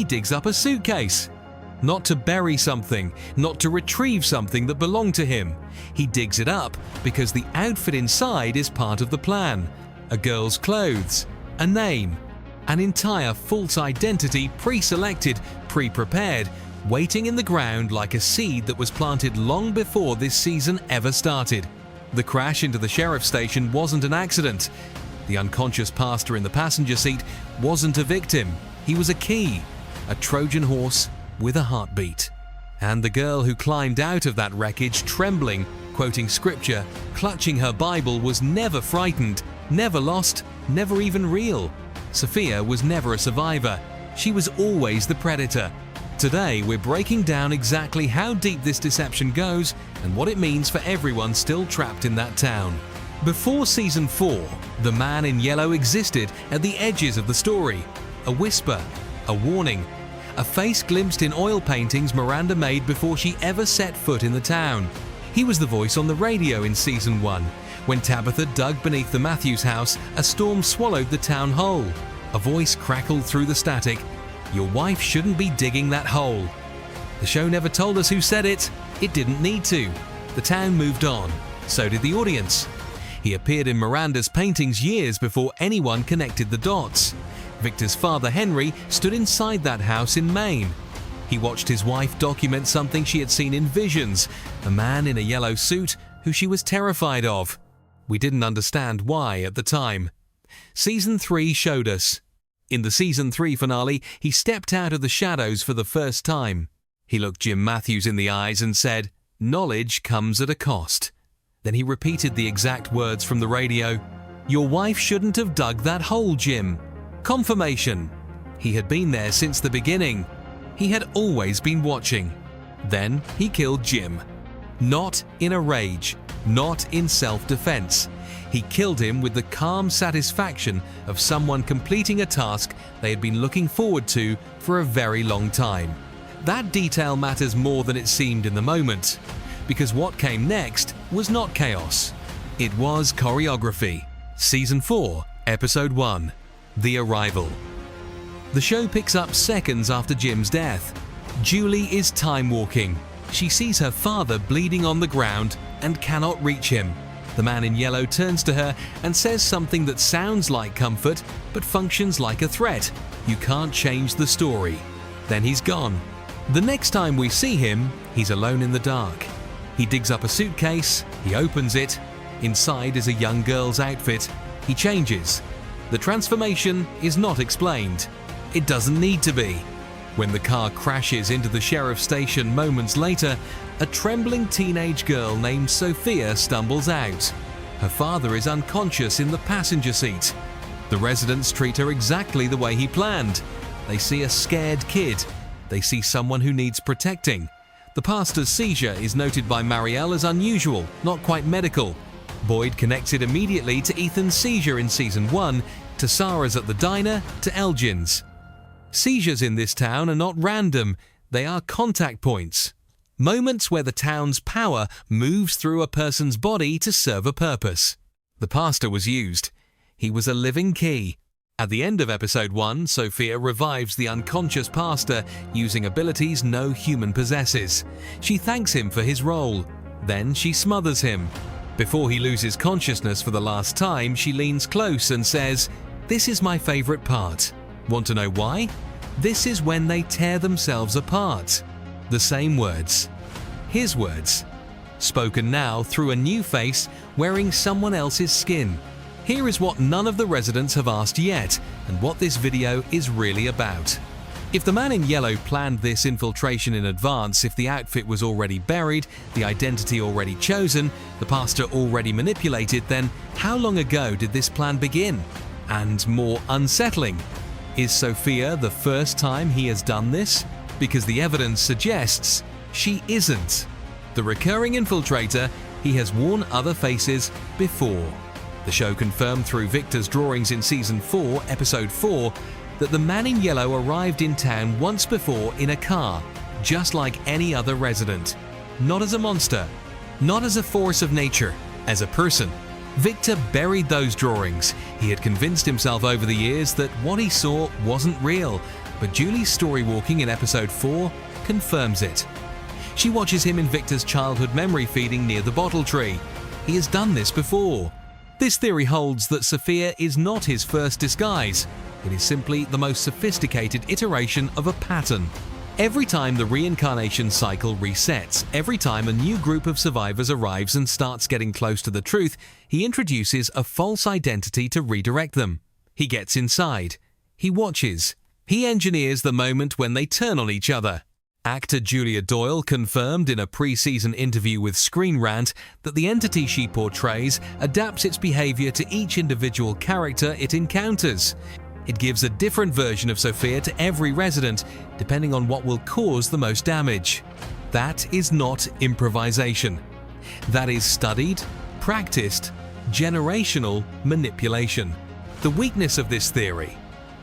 digs up a suitcase. Not to bury something, not to retrieve something that belonged to him. He digs it up because the outfit inside is part of the plan. A girl's clothes, a name, an entire false identity pre-selected, pre-prepared, waiting in the ground like a seed that was planted long before this season ever started. The crash into the sheriff's station wasn't an accident. The unconscious pastor in the passenger seat wasn't a victim. He was a key, a Trojan horse with a heartbeat. And the girl who climbed out of that wreckage trembling, quoting scripture, clutching her Bible, was never frightened, never lost, never even real. Sophia was never a survivor. She was always the predator. Today, we're breaking down exactly how deep this deception goes and what it means for everyone still trapped in that town. Before Season 4, the man in yellow existed at the edges of the story. A whisper, a warning, a face glimpsed in oil paintings Miranda made before she ever set foot in the town. He was the voice on the radio in Season 1. When Tabitha dug beneath the Matthews house, a storm swallowed the town whole. A voice crackled through the static. Your wife shouldn't be digging that hole. The show never told us who said it. It didn't need to. The town moved on. So did the audience. He appeared in Miranda's paintings years before anyone connected the dots. Victor's father, Henry, stood inside that house in Maine. He watched his wife document something she had seen in visions, a man in a yellow suit who she was terrified of. We didn't understand why at the time. Season 3 showed us. In the Season 3 finale, he stepped out of the shadows for the first time. He looked Jim Matthews in the eyes and said, "Knowledge comes at a cost." Then he repeated the exact words from the radio. "Your wife shouldn't have dug that hole, Jim." Confirmation. He had been there since the beginning. He had always been watching. Then he killed Jim. Not in a rage, not in self-defense. He killed him with the calm satisfaction of someone completing a task they had been looking forward to for a very long time. That detail matters more than it seemed in the moment, because what came next was not chaos. It was choreography. Season 4, Episode 1. The Arrival. The show picks up seconds after Jim's death. Julie is time-walking. She sees her father bleeding on the ground and cannot reach him. The man in yellow turns to her and says something that sounds like comfort but functions like a threat. You can't change the story. Then he's gone. The next time we see him, he's alone in the dark. He digs up a suitcase, he opens it. Inside is a young girl's outfit. He changes. The transformation is not explained. It doesn't need to be. When the car crashes into the sheriff's station moments later, a trembling teenage girl named Sophia stumbles out. Her father is unconscious in the passenger seat. The residents treat her exactly the way he planned. They see a scared kid. They see someone who needs protecting. The pastor's seizure is noted by Marielle as unusual, not quite medical. Boyd connects it immediately to Ethan's seizure in Season 1, to Sarah's at the diner, to Elgin's. Seizures in this town are not random, they are contact points. Moments where the town's power moves through a person's body to serve a purpose. The pastor was used. He was a living key. At the end of Episode 1, Sophia revives the unconscious pastor using abilities no human possesses. She thanks him for his role. Then she smothers him. Before he loses consciousness for the last time, she leans close and says, "This is my favorite part. Want to know why? This is when they tear themselves apart." The same words. His words. Spoken now through a new face wearing someone else's skin. Here is what none of the residents have asked yet, and what this video is really about. If the man in yellow planned this infiltration in advance, if the outfit was already buried, the identity already chosen, the pastor already manipulated, then how long ago did this plan begin? And more unsettling, is Sophia the first time he has done this? Because the evidence suggests she isn't. The recurring infiltrator, he has worn other faces before. The show confirmed through Victor's drawings in Season 4, Episode 4, that the man in yellow arrived in town once before in a car, just like any other resident. Not as a monster, not as a force of nature, as a person. Victor buried those drawings. He had convinced himself over the years that what he saw wasn't real, but Julie's story walking in episode 4 confirms it. She watches him in Victor's childhood memory feeding near the bottle tree. He has done this before. This theory holds that Sophia is not his first disguise. It is simply the most sophisticated iteration of a pattern. Every time the reincarnation cycle resets, every time a new group of survivors arrives and starts getting close to the truth, he introduces a false identity to redirect them. He gets inside. He watches. He engineers the moment when they turn on each other. Actor Julia Doyle confirmed in a pre-season interview with Screen Rant that the entity she portrays adapts its behavior to each individual character it encounters. It gives a different version of Sophia to every resident, depending on what will cause the most damage. That is not improvisation. That is studied, practiced, generational manipulation. The weakness of this theory: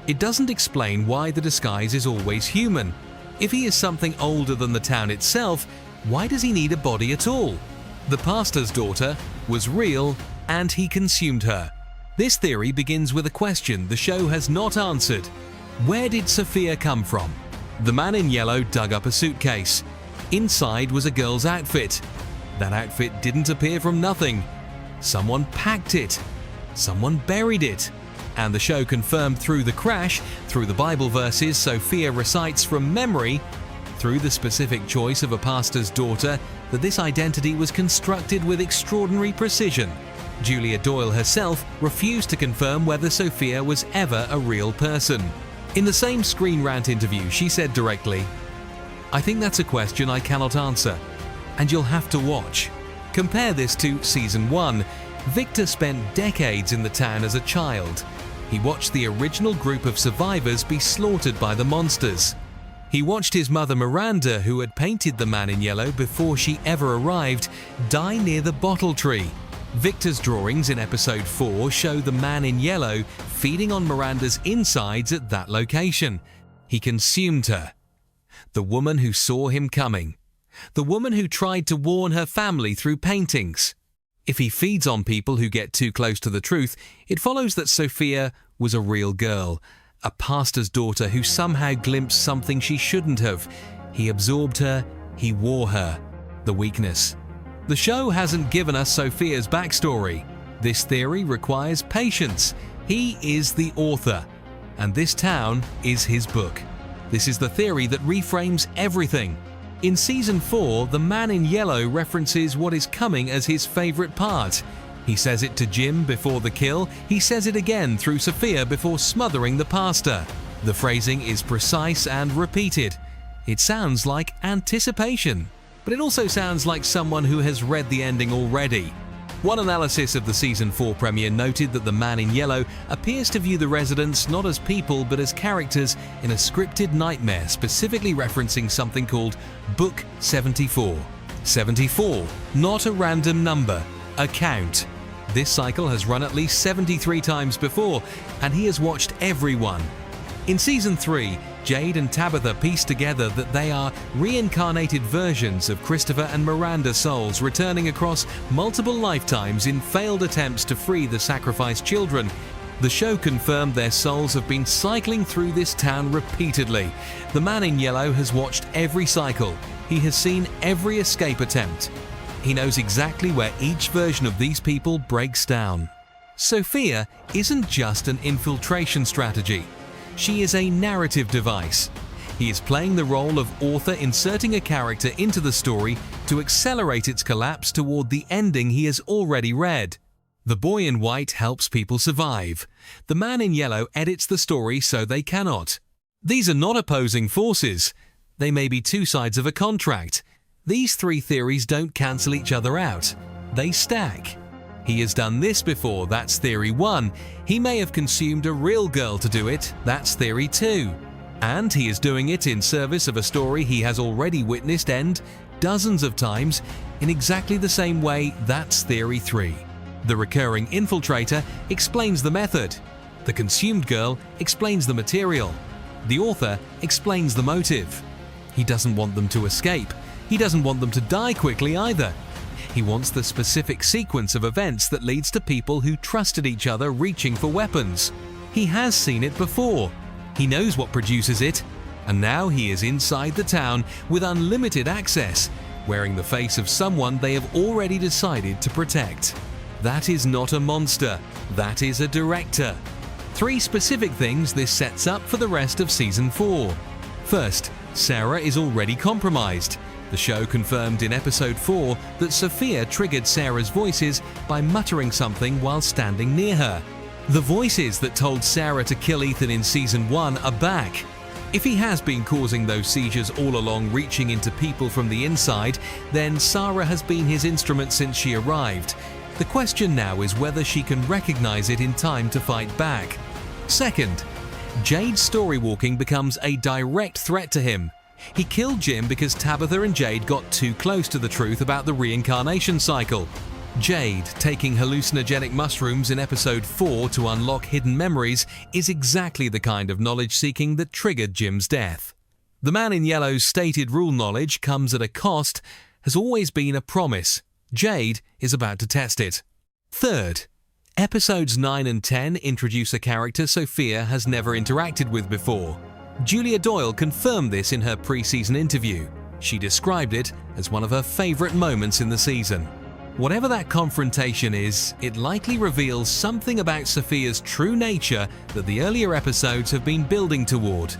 it doesn't explain why the disguise is always human. If he is something older than the town itself, why does he need a body at all? The pastor's daughter was real and he consumed her. This theory begins with a question the show has not answered. Where did Sophia come from? The man in yellow dug up a suitcase. Inside was a girl's outfit. That outfit didn't appear from nothing. Someone packed it. Someone buried it. And the show confirmed through the crash, through the Bible verses Sophia recites from memory, through the specific choice of a pastor's daughter, that this identity was constructed with extraordinary precision. Julia Doyle herself refused to confirm whether Sophia was ever a real person. In the same Screen Rant interview, she said directly, "I think that's a question I cannot answer, and you'll have to watch." Compare this to Season 1. Victor spent decades in the town as a child. He watched the original group of survivors be slaughtered by the monsters. He watched his mother Miranda, who had painted the man in yellow before she ever arrived, die near the bottle tree. Victor's drawings in episode 4 show the man in yellow feeding on Miranda's insides at that location. He consumed her. The woman who saw him coming. The woman who tried to warn her family through paintings. If he feeds on people who get too close to the truth, it follows that Sophia was a real girl, a pastor's daughter who somehow glimpsed something she shouldn't have. He absorbed her, he wore her. The weakness. The show hasn't given us Sophia's backstory. This theory requires patience. He is the author, and this town is his book. This is the theory that reframes everything. In Season 4, the man in yellow references what is coming as his favorite part. He says it to Jim before the kill. He says it again through Sophia before smothering the pastor. The phrasing is precise and repeated. It sounds like anticipation, but it also sounds like someone who has read the ending already. One analysis of the Season 4 premiere noted that the man in yellow appears to view the residents not as people but as characters in a scripted nightmare, specifically referencing something called Book 74. 74, not a random number, a count. This cycle has run at least 73 times before, and he has watched everyone. In Season 3, Jade and Tabitha piece together that they are reincarnated versions of Christopher and Miranda souls returning across multiple lifetimes in failed attempts to free the sacrificed children. The show confirmed their souls have been cycling through this town repeatedly. The man in yellow has watched every cycle. He has seen every escape attempt. He knows exactly where each version of these people breaks down. Sophia isn't just an infiltration strategy. She is a narrative device. He is playing the role of author, inserting a character into the story to accelerate its collapse toward the ending he has already read. The boy in white helps people survive. The man in yellow edits the story so they cannot. These are not opposing forces. They may be two sides of a contract. These three theories don't cancel each other out. They stack. He has done this before, that's theory 1. He may have consumed a real girl to do it, that's theory 2. And he is doing it in service of a story he has already witnessed end dozens of times in exactly the same way, that's theory 3. The recurring infiltrator explains the method. The consumed girl explains the material. The author explains the motive. He doesn't want them to escape. He doesn't want them to die quickly either. He wants the specific sequence of events that leads to people who trusted each other reaching for weapons. He has seen it before. He knows what produces it, and now he is inside the town with unlimited access, wearing the face of someone they have already decided to protect. That is not a monster, that is a director. 3 specific things this sets up for the rest of Season 4. First, Sarah is already compromised. The show confirmed in Episode 4 that Sophia triggered Sarah's voices by muttering something while standing near her. The voices that told Sarah to kill Ethan in Season 1 are back. If he has been causing those seizures all along, reaching into people from the inside, then Sarah has been his instrument since she arrived. The question now is whether she can recognize it in time to fight back. Second, Jade's storywalking becomes a direct threat to him. He killed Jim because Tabitha and Jade got too close to the truth about the reincarnation cycle. Jade taking hallucinogenic mushrooms in Episode 4 to unlock hidden memories is exactly the kind of knowledge-seeking that triggered Jim's death. The Man in Yellow's stated rule knowledge comes at a cost has always been a promise. Jade is about to test it. Third, Episodes 9 and 10 introduce a character Sophia has never interacted with before. Julia Doyle confirmed this in her pre-season interview. She described it as one of her favorite moments in the season. Whatever that confrontation is, it likely reveals something about Sophia's true nature that the earlier episodes have been building toward.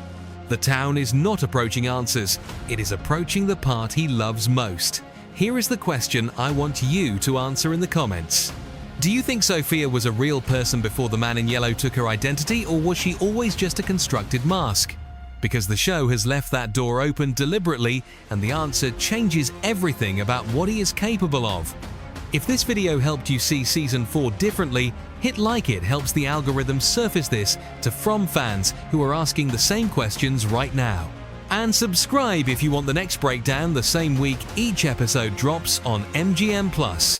The town is not approaching answers, it is approaching the part he loves most. Here is the question I want you to answer in the comments. Do you think Sophia was a real person before the Man in Yellow took her identity, or was she always just a constructed mask? Because the show has left that door open deliberately, and the answer changes everything about what he is capable of. If this video helped you see Season 4 differently, hit like. It helps the algorithm surface this to From fans who are asking the same questions right now. And subscribe if you want the next breakdown the same week each episode drops on MGM+.